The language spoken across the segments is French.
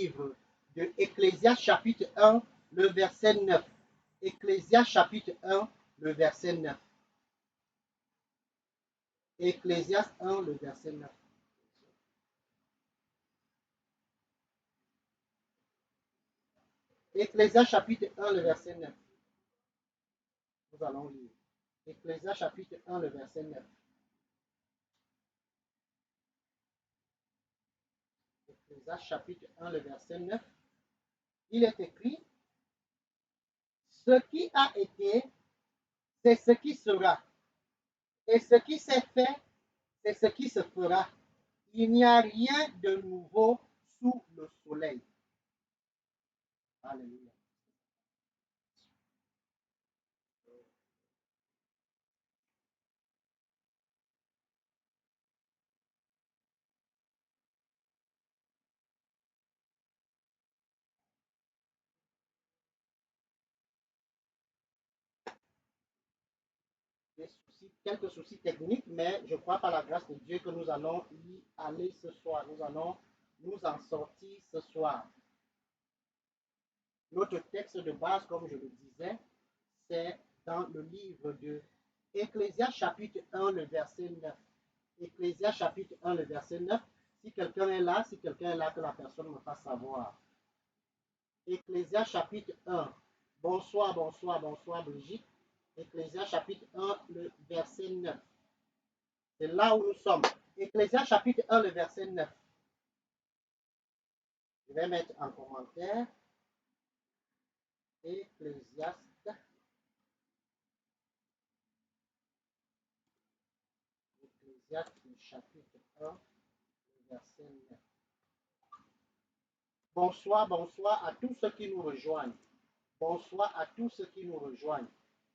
livre de Ecclésiaste chapitre 1, le verset 9. Ecclésiaste chapitre 1, le verset 9. Ecclésiaste 1, le verset 9. Ecclésiaste chapitre 1, le verset 9. Nous allons lire. Ecclésiaste chapitre 1, le verset 9. Ecclésiaste chapitre 1, le verset 9. Il est écrit, ce qui a été, c'est ce qui sera. Et ce qui s'est fait, c'est ce qui se fera. Il n'y a rien de nouveau sous le soleil. Alléluia. Quelques soucis techniques, mais je crois par la grâce de Dieu que nous allons y aller ce soir. Nous allons nous en sortir ce soir. Notre texte de base, comme je le disais, c'est dans le livre de Ecclésiaste chapitre 1, le verset 9. Ecclésiaste chapitre 1, le verset 9. Si quelqu'un est là, que la personne me fasse savoir. Ecclésiaste chapitre 1. Bonsoir, bonsoir, bonsoir, Brigitte. Ecclésiaste chapitre 1, le verset 9. C'est là où nous sommes. Ecclésiaste chapitre 1, le verset 9. Je vais mettre en commentaire. Ecclésiaste. Ecclésiaste chapitre 1, le verset 9. Bonsoir, bonsoir à tous ceux qui nous rejoignent. Bonsoir à tous ceux qui nous rejoignent.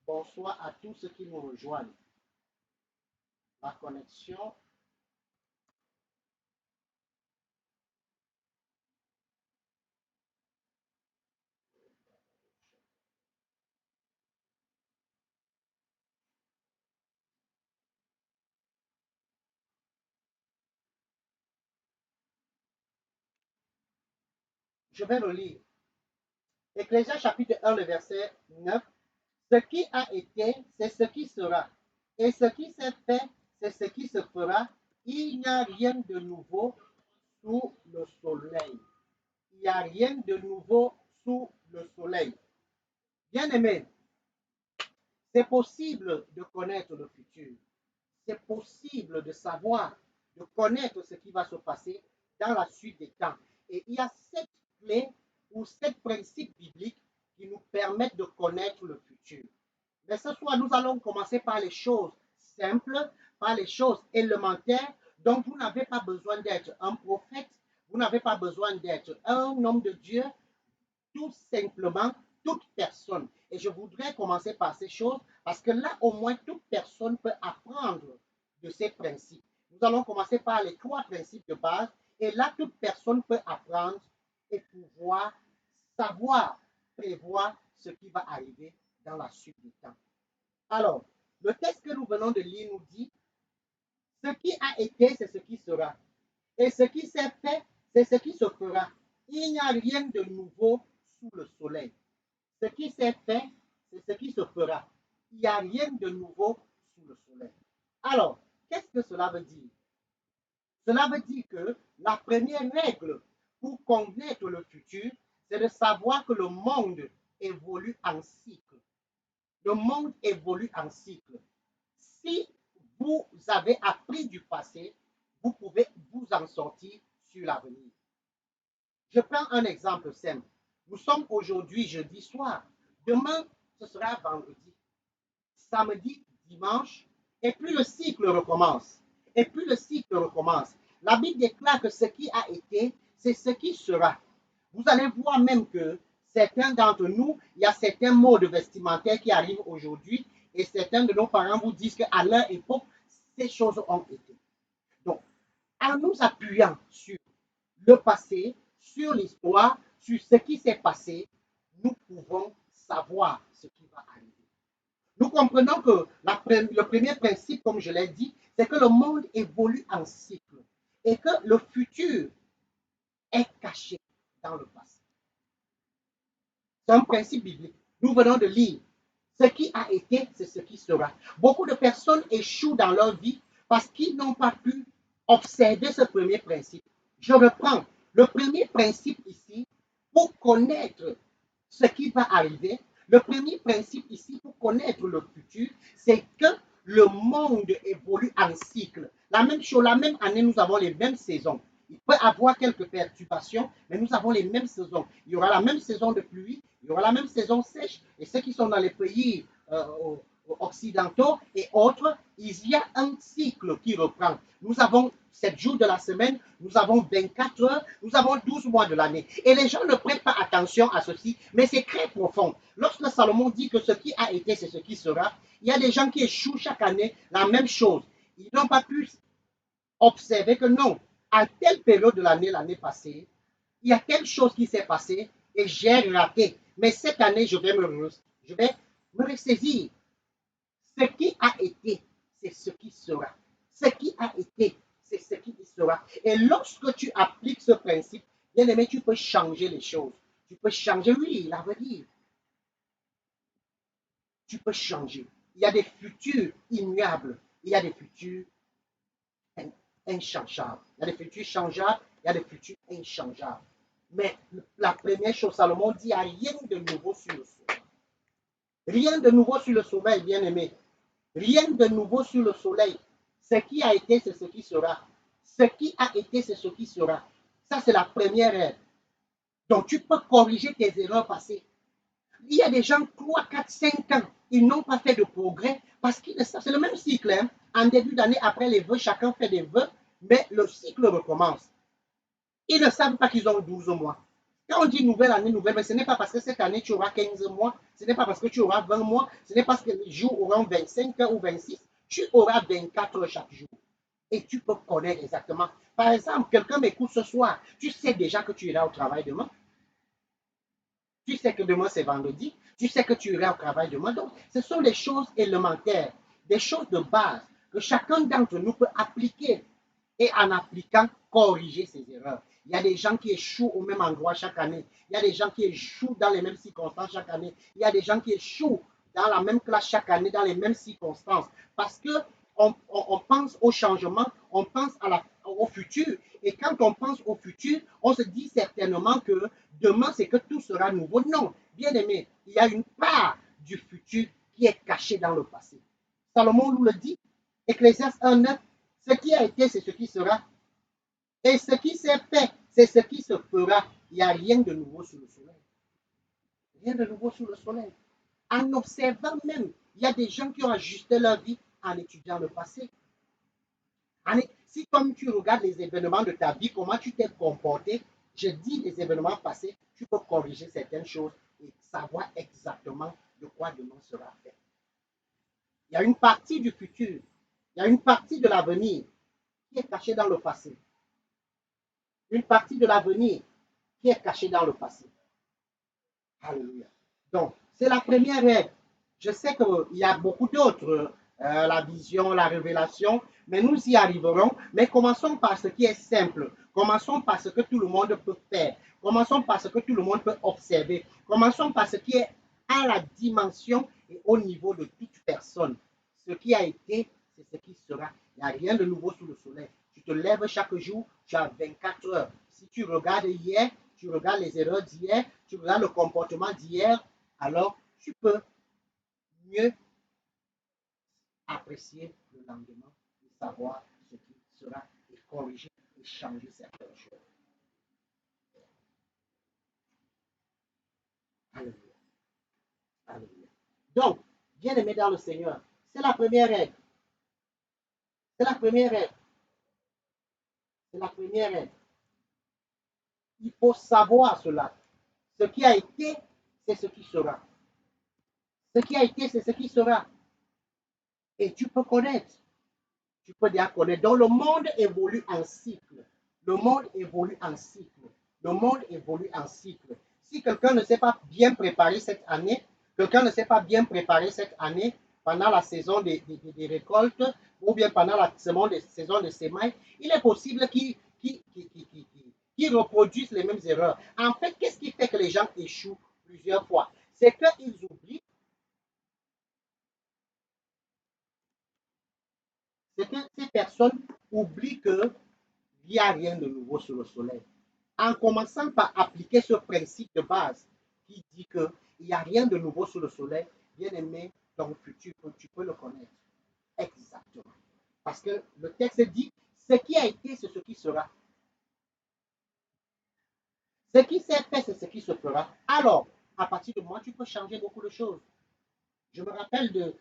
Bonsoir à tous ceux qui nous rejoignent. La connexion. Je vais le lire. Ecclésiaste chapitre 1, le verset 9. Ce qui a été, c'est ce qui sera. Et ce qui s'est fait, c'est ce qui se fera. Il n'y a rien de nouveau sous le soleil. Il n'y a rien de nouveau sous le soleil. Bien-aimés, c'est possible de connaître le futur. C'est possible de savoir, de connaître ce qui va se passer dans la suite des temps. Et il y a 7 clés ou 7 principes bibliques qui nous permettent de connaître le futur. Mais ce soir, nous allons commencer par les choses simples, par les choses élémentaires. Donc, vous n'avez pas besoin d'être un prophète, vous n'avez pas besoin d'être un homme de Dieu, tout simplement toute personne. Et je voudrais commencer par ces choses parce que là, au moins, toute personne peut apprendre de ces principes. Nous allons commencer par les 3 principes de base et là, toute personne peut apprendre et pouvoir savoir, prévoir ce qui va arriver dans la suite du temps. Alors, le texte que nous venons de lire nous dit, ce qui a été, c'est ce qui sera. Et ce qui s'est fait, c'est ce qui se fera. Il n'y a rien de nouveau sous le soleil. Ce qui s'est fait, c'est ce qui se fera. Il n'y a rien de nouveau sous le soleil. Alors, qu'est-ce que cela veut dire? Cela veut dire que la première règle pour connaître le futur, c'est de savoir que le monde évolue en cycle. Le monde évolue en cycle. Si vous avez appris du passé, vous pouvez vous en sortir sur l'avenir. Je prends un exemple simple. Nous sommes aujourd'hui jeudi soir. Demain, ce sera vendredi. Samedi, dimanche. Et puis le cycle recommence. Et puis le cycle recommence. La Bible déclare que ce qui a été, c'est ce qui sera. Vous allez voir même que certains d'entre nous, il y a certains modes vestimentaires qui arrivent aujourd'hui et certains de nos parents vous disent qu'à leur époque, ces choses ont été. Donc, en nous appuyant sur le passé, sur l'histoire, sur ce qui s'est passé, nous pouvons savoir ce qui va arriver. Nous comprenons que le premier principe, comme je l'ai dit, c'est que le monde évolue en cycle et que le futur est caché dans le passé. C'est un principe biblique. Nous venons de lire. Ce qui a été, c'est ce qui sera. Beaucoup de personnes échouent dans leur vie parce qu'ils n'ont pas pu observer ce premier principe. Je reprends. Le premier principe ici, pour connaître ce qui va arriver, le premier principe ici, pour connaître le futur, c'est que le monde évolue en cycle. La même chose, la même année, nous avons les mêmes saisons. Il peut y avoir quelques perturbations, mais nous avons les mêmes saisons. Il y aura la même saison de pluie, il y aura la même saison sèche. Et ceux qui sont dans les pays occidentaux et autres, il y a un cycle qui reprend. Nous avons 7 jours de la semaine, nous avons 24 heures, nous avons 12 mois de l'année. Et les gens ne prêtent pas attention à ceci, mais c'est très profond. Lorsque Salomon dit que ce qui a été, c'est ce qui sera, il y a des gens qui échouent chaque année la même chose. Ils n'ont pas pu observer que non, à telle période de l'année, l'année passée, il y a quelque chose qui s'est passé et j'ai raté. Mais cette année, je vais me ressaisir. Ce qui a été, c'est ce qui sera. Ce qui a été, c'est ce qui sera. Et lorsque tu appliques ce principe, bien aimé, tu peux changer les choses. Tu peux changer, oui, l'avenir. Tu peux changer. Il y a des futurs immuables. Il y a des futurs inchangeables. Il y a des futurs changeables. Il y a des futurs inchangeables. Mais la première chose, Salomon dit, il n'y a rien de nouveau sur le soleil. Rien de nouveau sur le soleil, bien aimé. Rien de nouveau sur le soleil. Ce qui a été, c'est ce qui sera. Ce qui a été, c'est ce qui sera. Ça, c'est la première règle. Donc, tu peux corriger tes erreurs passées. Il y a des gens, 3, 4, 5 ans, ils n'ont pas fait de progrès parce que c'est le même cycle. Hein. En début d'année, après les vœux, chacun fait des vœux, mais le cycle recommence. Ils ne savent pas qu'ils ont 12 mois. Quand on dit nouvelle année, nouvelle, mais ce n'est pas parce que cette année tu auras 15 mois, ce n'est pas parce que tu auras 20 mois, ce n'est pas parce que les jours auront 25 ou 26, tu auras 24 chaque jour. Et tu peux connaître exactement. Par exemple, quelqu'un m'écoute ce soir, tu sais déjà que tu iras au travail demain. Tu sais que demain c'est vendredi, tu sais que tu iras au travail demain. Donc, ce sont des choses élémentaires, des choses de base que chacun d'entre nous peut appliquer et en appliquant, corriger ses erreurs. Il y a des gens qui échouent au même endroit chaque année. Il y a des gens qui échouent dans les mêmes circonstances chaque année. Il y a des gens qui échouent dans la même classe chaque année, dans les mêmes circonstances. Parce que on pense au changement, on pense au futur. Et quand on pense au futur, on se dit certainement que demain, c'est que tout sera nouveau. Non, bien aimé, il y a une part du futur qui est cachée dans le passé. Salomon nous le dit, Ecclésiaste 1:9, ce qui a été, c'est ce qui sera. Et ce qui s'est fait, c'est ce qui se fera. Il n'y a rien de nouveau sous le soleil. Rien de nouveau sous le soleil. En observant même, il y a des gens qui ont ajusté leur vie en étudiant le passé. Si comme tu regardes les événements de ta vie, comment tu t'es comporté, je dis les événements passés, tu peux corriger certaines choses et savoir exactement de quoi demain sera fait. Il y a une partie du futur, il y a une partie de l'avenir qui est cachée dans le passé. Une partie de l'avenir qui est cachée dans le passé. Alléluia. Donc, c'est la première règle. Je sais qu'il y a beaucoup d'autres, la vision, la révélation, mais nous y arriverons. Mais commençons par ce qui est simple. Commençons par ce que tout le monde peut faire. Commençons par ce que tout le monde peut observer. Commençons par ce qui est à la dimension et au niveau de toute personne. Ce qui a été, c'est ce qui sera. Il n'y a rien de nouveau sous le soleil. Tu te lèves chaque jour, tu as 24 heures. Si tu regardes hier, tu regardes les erreurs d'hier, tu regardes le comportement d'hier, alors tu peux mieux apprécier le lendemain et savoir ce qui sera et corriger et changer certaines choses. Alléluia. Alléluia. Donc, bien aimé dans le Seigneur, c'est la première règle. C'est la première règle. C'est la première règle. Il faut savoir cela. Ce qui a été, c'est ce qui sera. Ce qui a été, c'est ce qui sera. Et tu peux connaître. Tu peux déjà connaître. Donc le monde évolue en cycle. Le monde évolue en cycle. Le monde évolue en cycle. Si quelqu'un ne s'est pas bien préparé cette année, quelqu'un ne s'est pas bien préparé cette année pendant la saison des récoltes ou bien pendant la saison des semailles, il est possible qu'il qui reproduisent les mêmes erreurs. En fait, qu'est-ce qui fait que les gens échouent plusieurs fois? C'est qu'ils oublient, c'est que ces personnes oublient qu'il n'y a rien de nouveau sur le soleil. En commençant par appliquer ce principe de base qui dit qu'il n'y a rien de nouveau sur le soleil, bien aimé, ton futur, tu peux le connaître. Exactement. Parce que le texte dit, ce qui a été, c'est ce qui sera. Ce qui s'est fait, c'est ce qui se fera. Alors, à partir de moi, tu peux changer beaucoup de choses. Je me rappelle de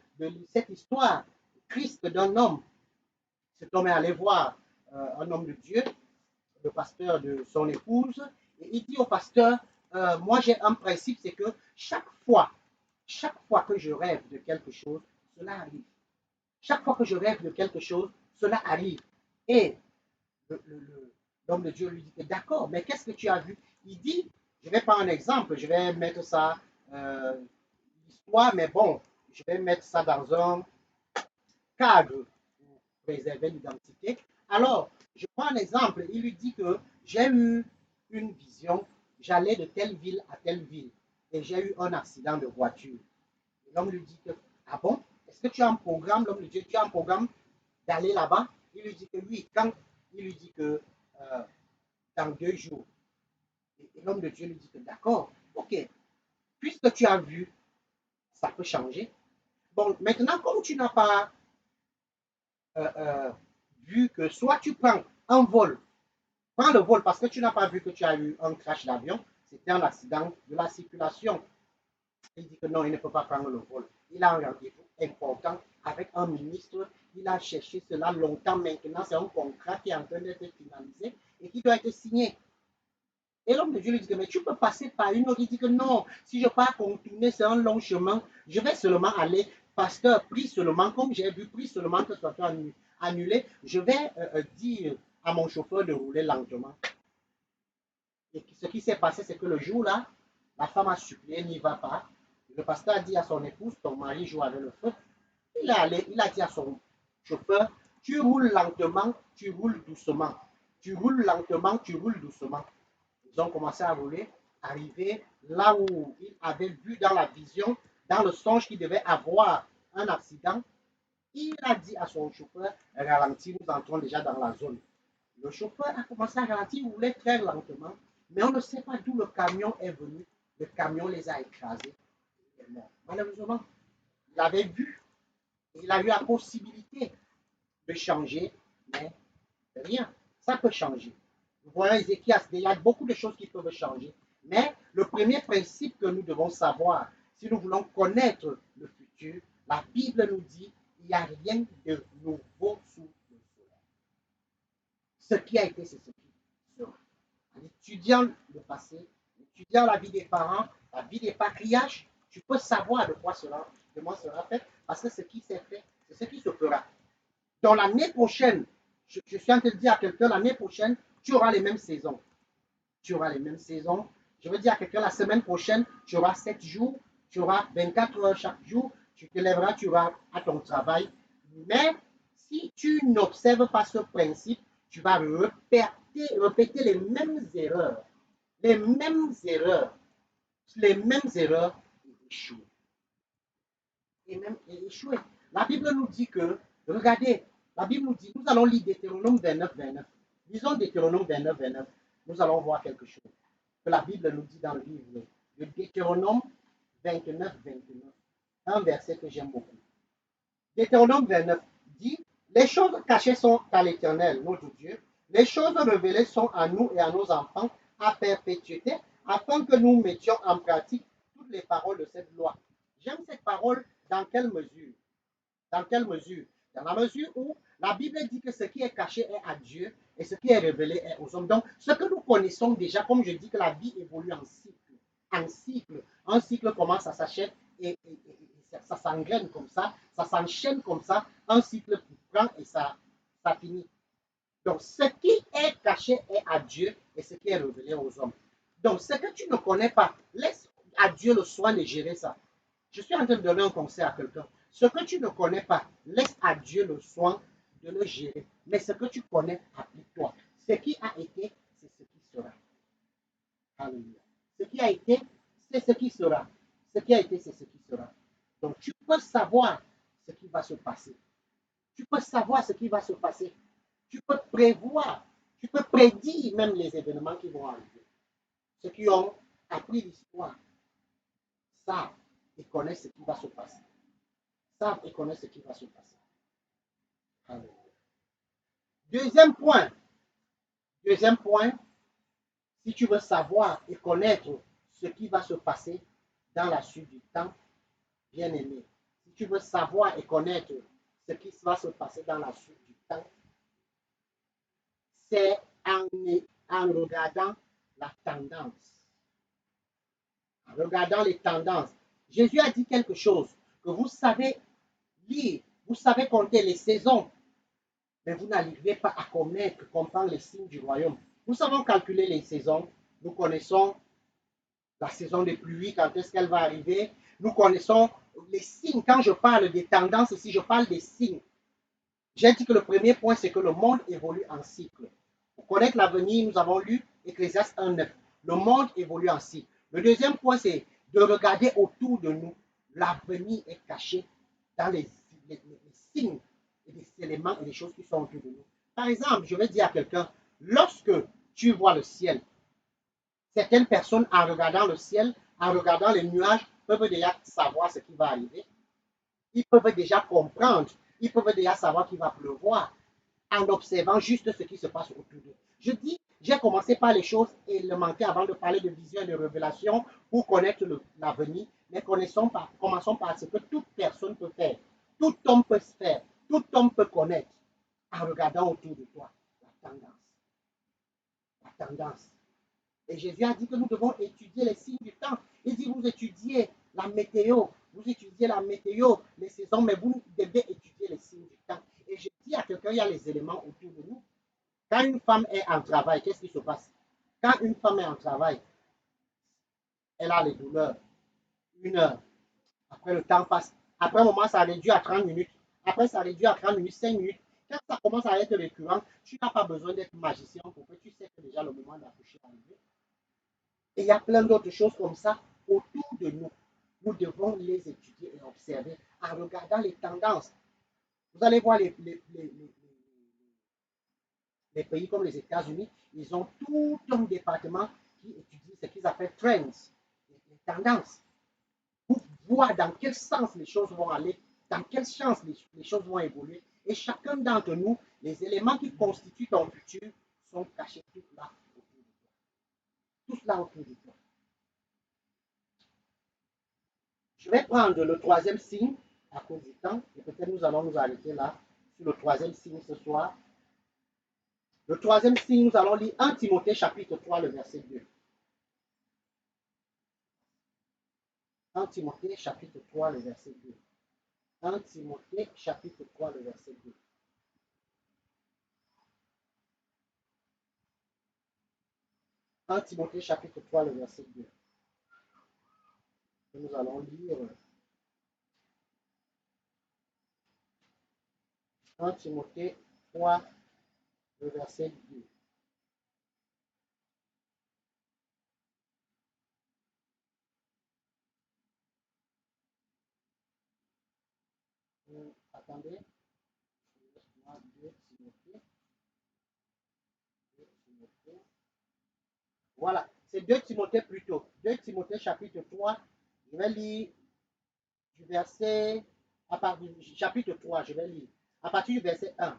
cette histoire triste d'un homme. Cet homme est allé voir un homme de Dieu, le pasteur de son épouse, et il dit au pasteur, moi j'ai un principe, c'est que chaque fois que je rêve de quelque chose, cela arrive. Chaque fois que je rêve de quelque chose, cela arrive. Et l'homme de Dieu lui dit, d'accord, mais qu'est-ce que tu as vu? Il dit, je vais prendre un exemple, je vais mettre ça, l'histoire, mais bon, je vais mettre ça dans un cadre pour préserver l'identité. Alors, je prends un exemple, il lui dit que j'ai eu une vision, j'allais de telle ville à telle ville et j'ai eu un accident de voiture. Et l'homme lui dit que, ah bon, est-ce que tu as un programme? L'homme lui dit, tu as un programme d'aller là-bas? Il lui dit que oui, quand il lui dit que dans 2 jours. Et l'homme de Dieu lui dit que d'accord, ok, puisque tu as vu, ça peut changer. Bon, maintenant, comme tu n'as pas euh, euh, vu que soit tu prends un vol, prends le vol parce que tu n'as pas vu que tu as eu un crash d'avion, c'était un accident de la circulation. Il dit que non, il ne peut pas prendre le vol. Il a un rendez-vous important avec un ministre. Il a cherché cela longtemps maintenant. C'est un contrat qui est en train d'être finalisé et qui doit être signé. Et l'homme de Dieu lui dit que mais tu peux passer par une autre. Il dit que non, si je pars contourner, c'est un long chemin. Je vais seulement aller, pasteur, prie seulement, comme j'ai vu, prie seulement que ça soit annulé. Je vais dire à mon chauffeur de rouler lentement. Et ce qui s'est passé, c'est que le jour-là, la femme a supplié, n'y va pas. Le pasteur a dit à son épouse, ton mari joue avec le feu. Il est allé, il a dit à son chauffeur, tu roules lentement, tu roules doucement. Tu roules lentement, tu roules doucement. Ils ont commencé à rouler, arriver là où il avait vu dans la vision, dans le songe qu'il devait avoir un accident. Il a dit à son chauffeur, ralentis, nous entrons déjà dans la zone. Le chauffeur a commencé à ralentir, il roulait très lentement, mais on ne sait pas d'où le camion est venu. Le camion les a écrasés. Malheureusement, il avait vu, il a eu la possibilité de changer, mais rien. Ça peut changer. Vous voyez, Ézéchias, il y a beaucoup de choses qui peuvent changer. Mais le premier principe que nous devons savoir, si nous voulons connaître le futur, la Bible nous dit il n'y a rien de nouveau sous le soleil. Ce qui a été, c'est ce qui sera. En étudiant le passé, en étudiant la vie des parents, la vie des patriarches, tu peux savoir de quoi sera fait, parce que ce qui s'est fait, c'est ce qui se fera. Donc l'année prochaine, je suis en train de dire à quelqu'un, l'année prochaine, tu auras les mêmes saisons. Tu auras les mêmes saisons. Je veux dire à quelqu'un, la semaine prochaine, tu auras 7 jours, tu auras 24 heures chaque jour, tu te lèveras, tu auras à ton travail. Mais si tu n'observes pas ce principe, tu vas répéter les mêmes erreurs. Les mêmes erreurs. Les mêmes erreurs et échouer. Et même échouer. La Bible nous dit que, regardez, la Bible nous dit, nous allons lire Deutéronome 29, 29. Lisons Deutéronome 29, 29. Nous allons voir quelque chose que la Bible nous dit dans le livre de Deutéronome 29, 29. Un verset que j'aime beaucoup. Deutéronome 29 dit, les choses cachées sont à l'Éternel, notre Dieu. Les choses révélées sont à nous et à nos enfants à perpétuité, afin que nous mettions en pratique toutes les paroles de cette loi. J'aime cette parole dans quelle mesure? Dans quelle mesure? Dans la mesure où la Bible dit que ce qui est caché est à Dieu et ce qui est révélé est aux hommes. Donc, ce que nous connaissons déjà, comme je dis que la vie évolue en cycle. En cycle. Un cycle commence, ça s'achève et ça s'engraine comme ça s'enchaîne comme ça. Un cycle prend et ça finit. Donc, ce qui est caché est à Dieu et ce qui est révélé aux hommes. Donc, ce que tu ne connais pas, laisse à Dieu le soin de gérer ça. Je suis en train de donner un conseil à quelqu'un. Ce que tu ne connais pas, laisse à Dieu le soin de le gérer. Mais ce que tu connais, applique-toi. Ce qui a été, c'est ce qui sera. Alléluia. Ce qui a été, c'est ce qui sera. Ce qui a été, c'est ce qui sera. Donc, tu peux savoir ce qui va se passer. Tu peux savoir ce qui va se passer. Tu peux prévoir. Tu peux prédire même les événements qui vont arriver. Ceux qui ont appris l'histoire savent et connaissent ce qui va se passer. Savent et connaissent ce qui va se passer. Alléluia. Deuxième point. Deuxième point, si tu veux savoir et connaître ce qui va se passer dans la suite du temps, bien aimé, si tu veux savoir et connaître ce qui va se passer dans la suite du temps, c'est en regardant la tendance. En regardant les tendances. Jésus a dit quelque chose, que vous savez lire, vous savez compter les saisons, mais vous n'arrivez pas à comprendre les signes du royaume. Nous savons calculer les saisons, nous connaissons la saison des pluies, quand est-ce qu'elle va arriver. Nous connaissons les signes. Quand je parle des tendances ici, je parle des signes. J'ai dit que le premier point, c'est que le monde évolue en cycle. Pour connaître l'avenir, nous avons lu Ecclésiaste 1.9. Le monde évolue en cycle. Le deuxième point, c'est de regarder autour de nous. L'avenir est caché dans les signes et les éléments et les choses qui sont autour de nous. Par exemple, je vais dire à quelqu'un, lorsque tu vois le ciel, certaines personnes, en regardant le ciel, en regardant les nuages, peuvent déjà savoir ce qui va arriver. Ils peuvent déjà comprendre. Ils peuvent déjà savoir qu'il va pleuvoir en observant juste ce qui se passe autour d'eux. Je dis, j'ai commencé par les choses élémentaires avant de parler de vision et de révélation pour connaître l'avenir, mais commençons par ce que toute personne peut faire. Tout homme peut se faire. Tout homme peut connaître en regardant autour de toi la tendance. La tendance. Et Jésus a dit que nous devons étudier les signes du temps. Il dit, vous étudiez la météo, les saisons, mais vous devez étudier les signes du temps. Et je dis à quelqu'un, il y a les éléments autour de nous. Quand une femme est en travail, qu'est-ce qui se passe? Quand une femme est en travail, elle a les douleurs. 1 heure. Après, le temps passe. Après un moment, ça réduit à 30 minutes. Après, ça réduit à 30 minutes, 5 minutes. Quand ça commence à être récurrent, tu n'as pas besoin d'être magicien pour que tu sais que déjà le moment d'accoucher est arrivé. Et il y a plein d'autres choses comme ça autour de nous. Nous devons les étudier et observer en regardant les tendances. Vous allez voir les pays comme les États-Unis, ils ont tout un département qui étudie ce qu'ils appellent trends, les tendances, pour voir dans quel sens les choses vont aller, dans quel sens les choses vont évoluer. Et chacun d'entre nous, les éléments qui constituent ton futur sont cachés tout là autour de toi. Tout là autour de toi. Je vais prendre le troisième signe à cause du temps, et peut-être nous allons nous arrêter là sur le troisième signe ce soir. Le troisième signe, nous allons lire 1 Timothée chapitre 3, le verset 2. 1 Timothée chapitre 3, le verset 2. 1 Timothée chapitre 3, le verset 2. Timothée chapitre 3, le verset 2. Et nous allons lire 1 Timothée 3, le verset 2. Attendez. 2 Timothée. Voilà, c'est 2 Timothée plutôt. 2 Timothée chapitre 3. Je vais lire du verset, chapitre 3, je vais lire. À partir du verset 1.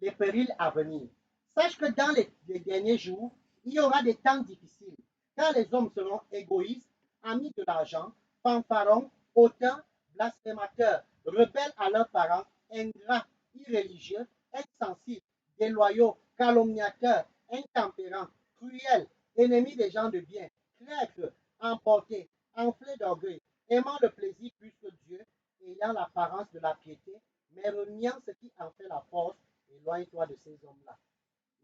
Les périls à venir. Sache que dans les derniers jours, il y aura des temps difficiles, car les hommes seront égoïstes, amis de l'argent, fanfarons, hautains, blasphémateurs, rebelles à leurs parents, ingrats, irréligieux, insensibles, déloyaux, calomniateurs, intempérants, cruels, ennemis des gens de bien, traîtres, emportés, enflés d'orgueil, aimant le plaisir plus que Dieu, ayant l'apparence de la piété, mais reniant ce qui en fait la force. Éloigne-toi de ces hommes-là.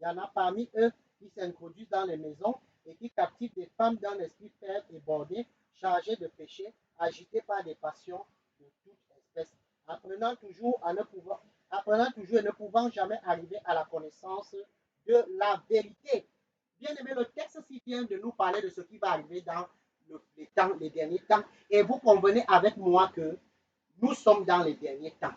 Il y en a parmi eux qui s'introduisent dans les maisons et qui captivent des femmes d'un esprit faible et bordé, chargées de péché, agitées par des passions de toute espèce, apprenant toujours et ne pouvant jamais arriver à la connaissance de la vérité. Bien aimé, le texte-ci vient de nous parler de ce qui va arriver dans les derniers temps. Et vous convenez avec moi que nous sommes dans les derniers temps.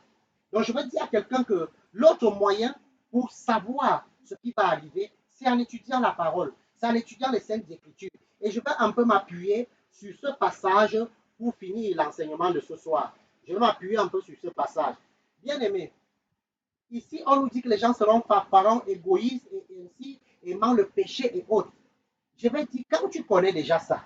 Donc, je veux dire à quelqu'un que l'autre moyen pour savoir ce qui va arriver, c'est en étudiant la parole, c'est en étudiant les Saintes Écritures. Et je vais un peu m'appuyer sur ce passage pour finir l'enseignement de ce soir. Je vais m'appuyer un peu sur ce passage. Bien aimé, ici, on nous dit que les gens seront parents égoïstes et ainsi aimant le péché et autres. Je vais dire, quand tu connais déjà ça,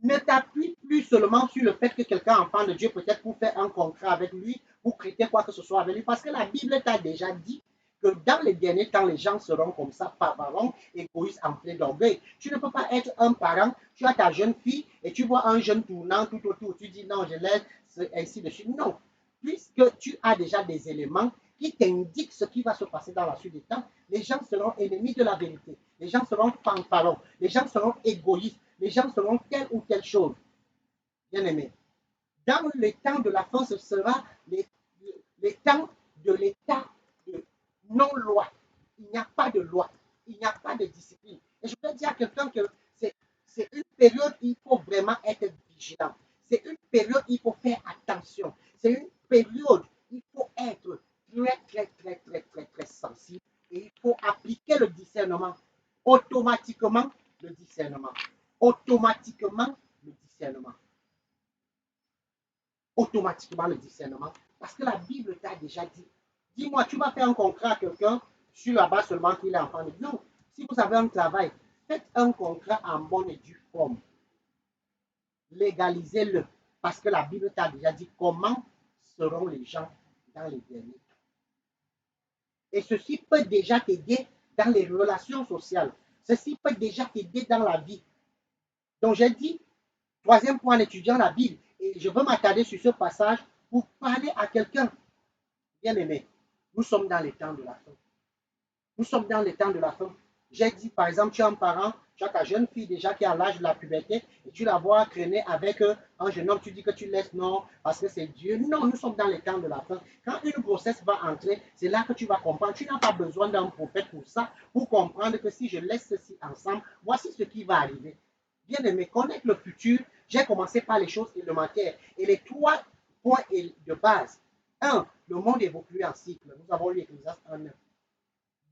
ne t'appuie plus seulement sur le fait que quelqu'un enfant de Dieu, peut-être pour faire un contrat avec lui, pour traiter quoi que ce soit avec lui, parce que la Bible t'a déjà dit que dans les derniers temps, les gens seront comme ça, parents, égoïstes, enflés d'orgueil. Tu ne peux pas être un parent, tu as ta jeune fille et tu vois un jeune tournant tout autour, tu dis non, je laisse, ainsi de suite. Non, puisque tu as déjà des éléments qui t'indiquent ce qui va se passer dans la suite des temps, les gens seront ennemis de la vérité, les gens seront fanfarons, les gens seront égoïstes, les gens seront telle ou telle chose. Bien aimé. Dans les temps de la fin, ce sera les temps de l'état de non-loi. Il n'y a pas de loi. Il n'y a pas de discipline. Et je peux dire à quelqu'un que c'est une période où il faut vraiment être vigilant. C'est une période où il faut faire attention. C'est une période où il faut être très sensible. Et il faut appliquer le discernement. Automatiquement, le discernement. Automatiquement, le discernement. Automatiquement le discernement. Parce que la Bible t'a déjà dit. Dis-moi, tu vas faire un contrat à quelqu'un sur la base seulement qu'il est enfant de Dieu. Non. Si vous avez un travail, faites un contrat en bonne et due forme. Légalisez-le. Parce que la Bible t'a déjà dit comment seront les gens dans les derniers temps. Et ceci peut déjà t'aider dans les relations sociales. Ceci peut déjà t'aider dans la vie. Donc j'ai dit, troisième point en étudiant la Bible, et je veux m'attarder sur ce passage pour parler à quelqu'un. Bien aimé, nous sommes dans les temps de la fin. Nous sommes dans les temps de la fin. J'ai dit, par exemple, tu es un parent, tu as ta jeune fille déjà qui est à l'âge de la puberté et tu la vois traîner avec un jeune homme, tu dis que tu laisses, non, parce que c'est Dieu. Non, nous sommes dans les temps de la fin. Quand une grossesse va entrer, c'est là que tu vas comprendre. Tu n'as pas besoin d'un prophète pour ça, pour comprendre que si je laisse ceci ensemble, voici ce qui va arriver. Bien aimé, connaître le futur, j'ai commencé par les choses élémentaires. Et les trois points de base. Un, le monde évolue en cycle. Nous avons lu Ecclésiaste 1:9.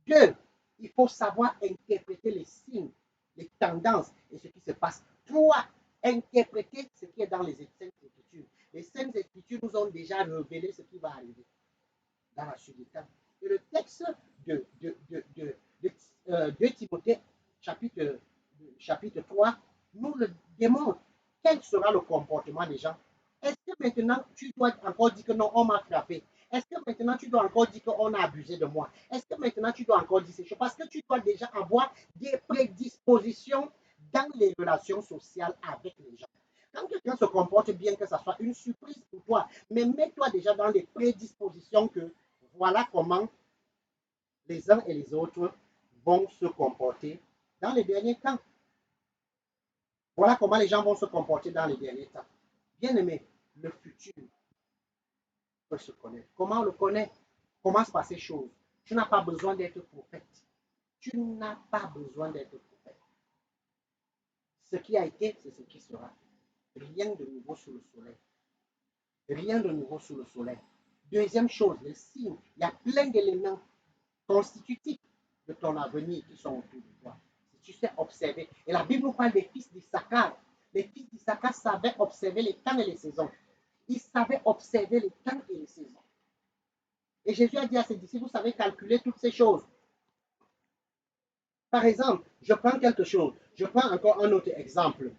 Deux, il faut savoir interpréter les signes, les tendances et ce qui se passe. Trois, interpréter ce qui est dans les Saintes Écritures. Les Saintes Écritures nous ont déjà révélé ce qui va arriver dans la suite des temps. Et le texte de Timothée, chapitre 3, nous le démontre. Quel sera le comportement des gens? Est-ce que maintenant tu dois encore dire que non, on m'a frappé? Est-ce que maintenant tu dois encore dire qu'on a abusé de moi? Est-ce que maintenant tu dois encore dire ces choses? Parce que tu dois déjà avoir des prédispositions dans les relations sociales avec les gens. Quand quelqu'un se comporte bien, que ça soit une surprise pour toi, mais mets-toi déjà dans les prédispositions que voilà comment les uns et les autres vont se comporter dans les derniers temps. Voilà comment les gens vont se comporter dans les derniers temps. Bien aimé, le futur peut se connaître. Comment on le connaît? Comment se passent les choses? Tu n'as pas besoin d'être prophète. Tu n'as pas besoin d'être prophète. Ce qui a été, c'est ce qui sera. Rien de nouveau sous le soleil. Rien de nouveau sous le soleil. Deuxième chose, les signes. Il y a plein d'éléments constitutifs de ton avenir qui sont autour de toi. Si tu sais observer. Et la Bible nous parle des fils d'Issachar. Les fils d'Issachar savaient observer les temps et les saisons. Ils savaient observer les temps et les saisons. Et Jésus a dit à ses disciples, vous savez calculer toutes ces choses. Par exemple, je prends quelque chose. Je prends encore un autre exemple.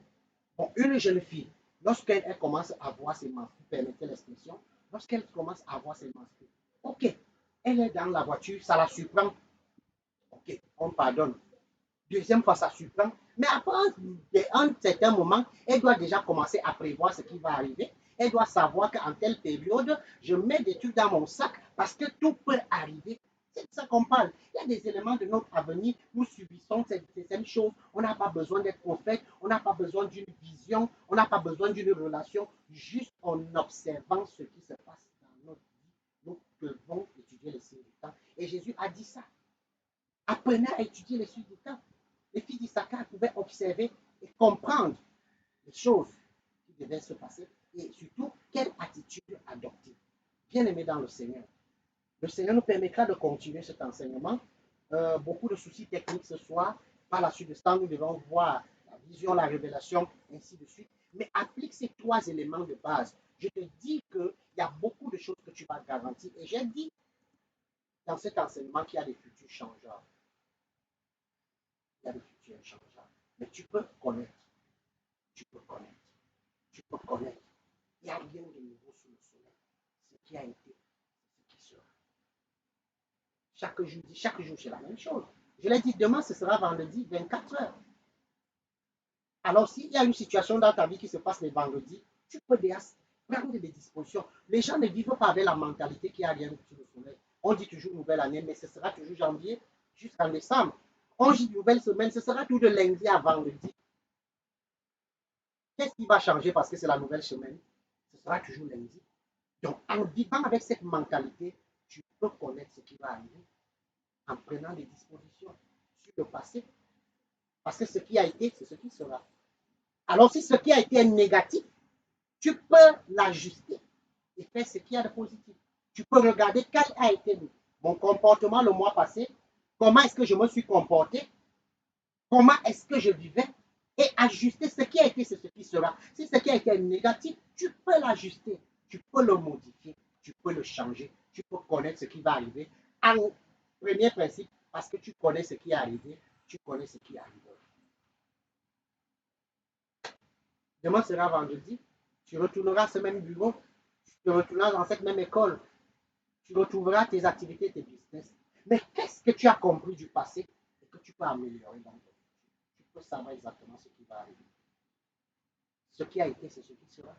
Bon, une jeune fille, lorsqu'elle commence à voir ses menstrues, permettez l'expression, lorsqu'elle commence à voir ses menstrues, ok, elle est dans la voiture, ça la surprend. Ok, on pardonne. Deuxième fois, ça surprend. Mais après un certain moment, elle doit déjà commencer à prévoir ce qui va arriver. Elle doit savoir qu'en telle période, je mets des trucs dans mon sac parce que tout peut arriver. C'est de ça qu'on parle. Il y a des éléments de notre avenir. Nous subissons certaines choses. On n'a pas besoin d'être prophète. On n'a pas besoin d'une vision. On n'a pas besoin d'une relation. Juste en observant ce qui se passe dans notre vie, nous devons étudier les signes du temps. Et Jésus a dit ça. Apprenez à étudier les suites du temps. Les filles d'Issachar pouvaient observer et comprendre les choses qui devaient se passer et surtout quelle attitude adopter. Bien aimé dans le Seigneur nous permettra de continuer cet enseignement. Beaucoup de soucis techniques ce soir. Par la suite de ça, nous devons voir la vision, la révélation, ainsi de suite. Mais applique ces 3 éléments de base. Je te dis qu'il y a beaucoup de choses que tu vas garantir. Et j'ai dit dans cet enseignement qu'il y a des futurs changeants. Il y a des futurs changeants. Mais tu peux connaître. Tu peux connaître. Tu peux connaître. Il n'y a rien de nouveau sous le soleil. Ce qui a été, ce qui sera. Chaque jour, c'est la même chose. Je l'ai dit, demain, ce sera vendredi, 24 heures. Alors, s'il y a une situation dans ta vie qui se passe les vendredis, tu peux déjà prendre des dispositions. Les gens ne vivent pas avec la mentalité qu'il n'y a rien sous le soleil. On dit toujours nouvelle année, mais ce sera toujours janvier jusqu'en décembre. On dit nouvelle semaine, ce sera tout de lundi à vendredi. Qu'est-ce qui va changer parce que c'est la nouvelle semaine? Ce sera toujours lundi. Donc, en vivant avec cette mentalité, tu peux connaître ce qui va arriver en prenant des dispositions sur le passé. Parce que ce qui a été, c'est ce qui sera. Alors, si ce qui a été négatif, tu peux l'ajuster et faire ce qu'il y a de positif. Tu peux regarder quel a été mon comportement le mois passé, comment est-ce que je me suis comporté, comment est-ce que je vivais, et ajuster ce qui a été, c'est ce qui sera. Si ce qui a été négatif, tu peux l'ajuster, tu peux le modifier, tu peux le changer, tu peux connaître ce qui va arriver. En premier principe, parce que tu connais ce qui est arrivé, tu connais ce qui arrive. Demain sera vendredi, tu retourneras à ce même bureau, tu retourneras dans cette même école, tu retrouveras tes activités, tes business. Mais qu'est-ce que tu as compris du passé et que tu peux améliorer dans ton futur? Tu peux savoir exactement ce qui va arriver. Ce qui a été, c'est ce qui sera.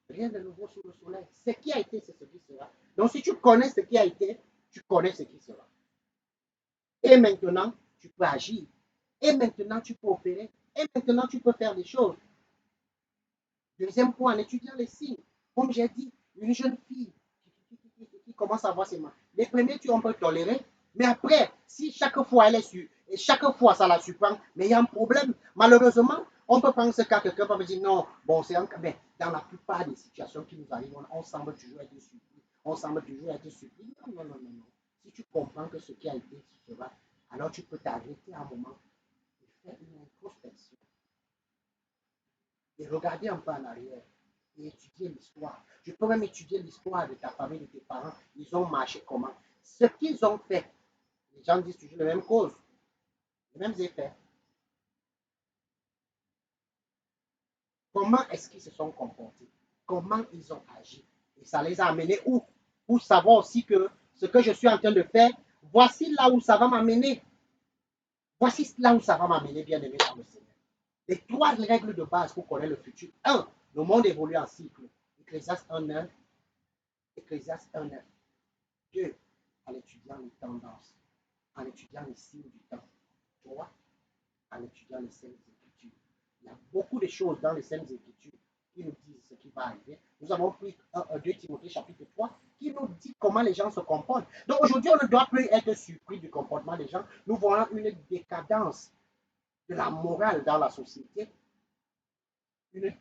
Rien de nouveau sous le soleil. Ce qui a été, c'est ce qui sera. Donc, si tu connais ce qui a été, tu connais ce qui sera. Et maintenant, tu peux agir. Et maintenant, tu peux opérer. Et maintenant, tu peux faire des choses. Deuxième point, en étudiant les signes. Comme j'ai dit, une jeune fille qui commence à voir ses mains. Les premiers, on peut tolérer. Mais après, si chaque fois elle est sûre, et chaque fois ça la surprend, mais il y a un problème. Malheureusement, on peut prendre ce cas, quelqu'un peut me dire non, bon, c'est un cas, mais dans la plupart des situations qui nous arrivent, on semble toujours être surpris. On semble toujours être surpris. Non, non, non, non, non. Si tu comprends que ce qui a été, ce sera, alors tu peux t'arrêter un moment et faire une introspection et regarder un peu en arrière et étudier l'histoire. Je peux même étudier l'histoire de ta famille, de tes parents. Ils ont marché comment? Ce qu'ils ont fait. Les gens disent toujours les mêmes causes, les mêmes effets. Comment est-ce qu'ils se sont comportés? Comment ils ont agi? Et ça les a amenés où? Pour savoir aussi que ce que je suis en train de faire, voici là où ça va m'amener. Voici là où ça va m'amener, bien aimé dans le Seigneur. Les 3 règles de base pour connaître le futur. 1. Le monde évolue en cycle. Ecclésiaste 1.9. Ecclésiaste 1.9. 2. En étudiant les tendances. En étudiant les signes du temps. 3. En étudiant les Saintes Écritures. Il y a beaucoup de choses dans les Saintes Écritures qui nous disent ce qui va arriver. Nous avons pris 2 Timothée chapitre 3 qui nous dit comment les gens se comportent. Donc aujourd'hui, on ne doit plus être surpris du comportement des gens. Nous voyons une décadence de la morale dans la société, une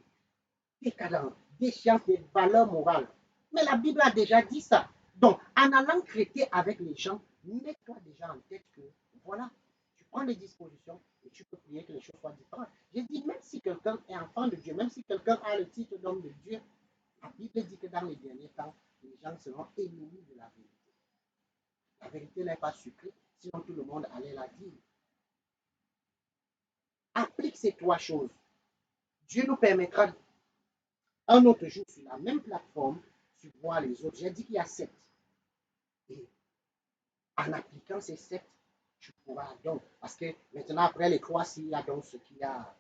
décadence, déchéance des valeurs morales. Mais la Bible a déjà dit ça. Donc, en allant traiter avec les gens, mets-toi déjà en tête que, voilà, tu prends des dispositions et tu peux prier que les choses soient différentes. J'ai dit, même si quelqu'un est enfant de Dieu, même si quelqu'un a le titre d'homme de Dieu, la Bible dit que dans les derniers temps, les gens seront ennemis de la vérité. La vérité n'est pas sucrée, sinon tout le monde allait la dire. Applique ces 3 choses. Dieu nous permettra un autre jour sur la même plateforme, tu vois les autres. J'ai dit qu'il y a 7. Et en appliquant ces 7, tu pourras donc, parce que maintenant, après les 3, s'il y a donc ce qui a,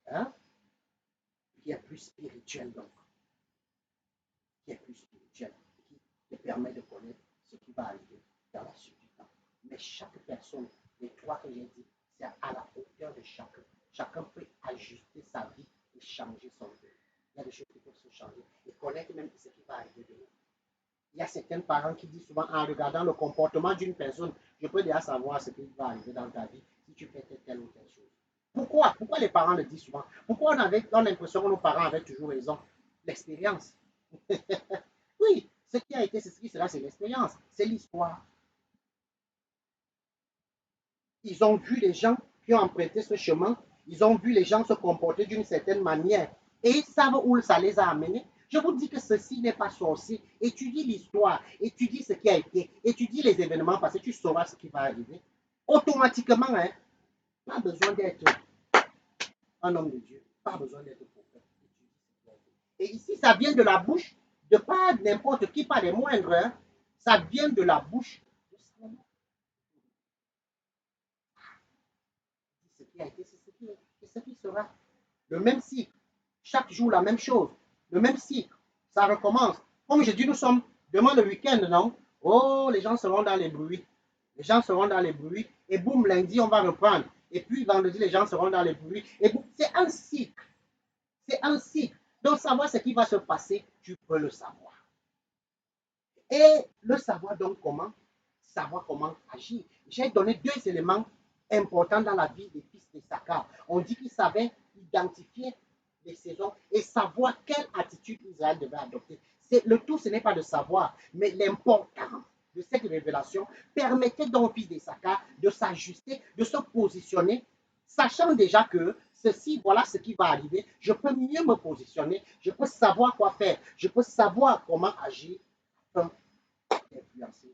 hein, qui est plus spirituel, donc, qui est plus spirituel, qui te permet de connaître ce qui va arriver dans la suite du temps. Mais chaque personne, les 3 que j'ai dit, c'est à la hauteur de chacun. Chacun peut ajuster sa vie et changer son vie. Il y a des choses qui peuvent se changer et connaître même ce qui va arriver demain. Il y a certains parents qui disent souvent en regardant le comportement d'une personne, je peux déjà savoir ce qui va arriver dans ta vie si tu fais telle ou telle chose. Pourquoi les parents le disent souvent? Pourquoi on a l'impression que nos parents avaient toujours raison? L'expérience. Oui, ce qui a été, c'est ce qui sera, c'est l'expérience, c'est l'histoire. Ils ont vu les gens qui ont emprunté ce chemin, ils ont vu les gens se comporter d'une certaine manière et ils savent où ça les a amenés. Je vous dis que ceci n'est pas sorcier. Étudie l'histoire, étudie ce qui a été, étudie les événements parce que tu sauras ce qui va arriver. Automatiquement, hein, pas besoin d'être un homme de Dieu, pas besoin d'être prophète. Et ici, ça vient de la bouche de pas n'importe qui, pas les moindres, hein. Ça vient de la bouche de Salomon. Ce qui a été, c'est ce qui est, et ce qui sera. Le même cycle, chaque jour la même chose, le même cycle, ça recommence. Comme je dis, nous sommes demain le week-end, non? Oh, les gens seront dans les bruits. Les gens seront dans les bruits. Et boum, lundi, on va reprendre. Et puis vendredi, les gens seront dans les bruits. Et boum, c'est un cycle. C'est un cycle. Donc, savoir ce qui va se passer, tu peux le savoir. Et le savoir donc comment? Savoir comment agir. J'ai donné deux éléments importants dans la vie des fils de Sakar. On dit qu'ils savaient identifier les saisons et savoir quelle attitude Israël devait adopter. Le tout, ce n'est pas de savoir, mais l'important de cette révélation permettait donc aux fils de Sakar de s'ajuster, de se positionner, sachant déjà que ceci, voilà ce qui va arriver. Je peux mieux me positionner, je peux savoir quoi faire, je peux savoir comment agir afin d'influencer.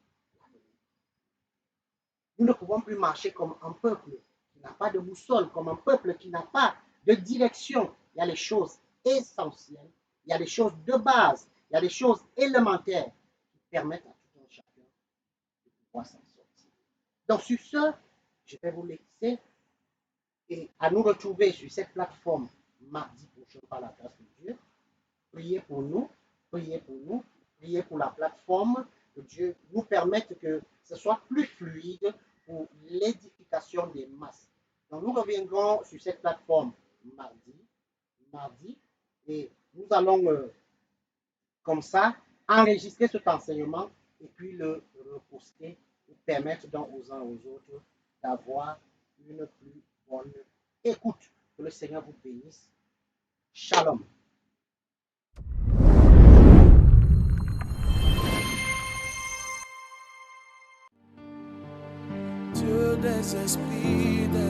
Nous ne pouvons plus marcher comme un peuple qui n'a pas de boussole, comme un peuple qui n'a pas de direction. Il y a les choses essentielles, il y a les choses de base, il y a les choses élémentaires qui permettent à tout un chacun de pouvoir s'en sortir. Donc sur ce, je vais vous laisser et à nous retrouver sur cette plateforme mardi prochain par la grâce de Dieu. Priez pour nous, priez pour nous, priez pour la plateforme, que Dieu nous permette que ce soit plus fluide pour l'édification des masses. Donc nous reviendrons sur cette plateforme mardi, et nous allons comme ça enregistrer cet enseignement et puis le reposter pour permettre donc aux uns aux autres d'avoir une plus bonne écoute. Que le Seigneur vous bénisse. Shalom. Dieu des esprits.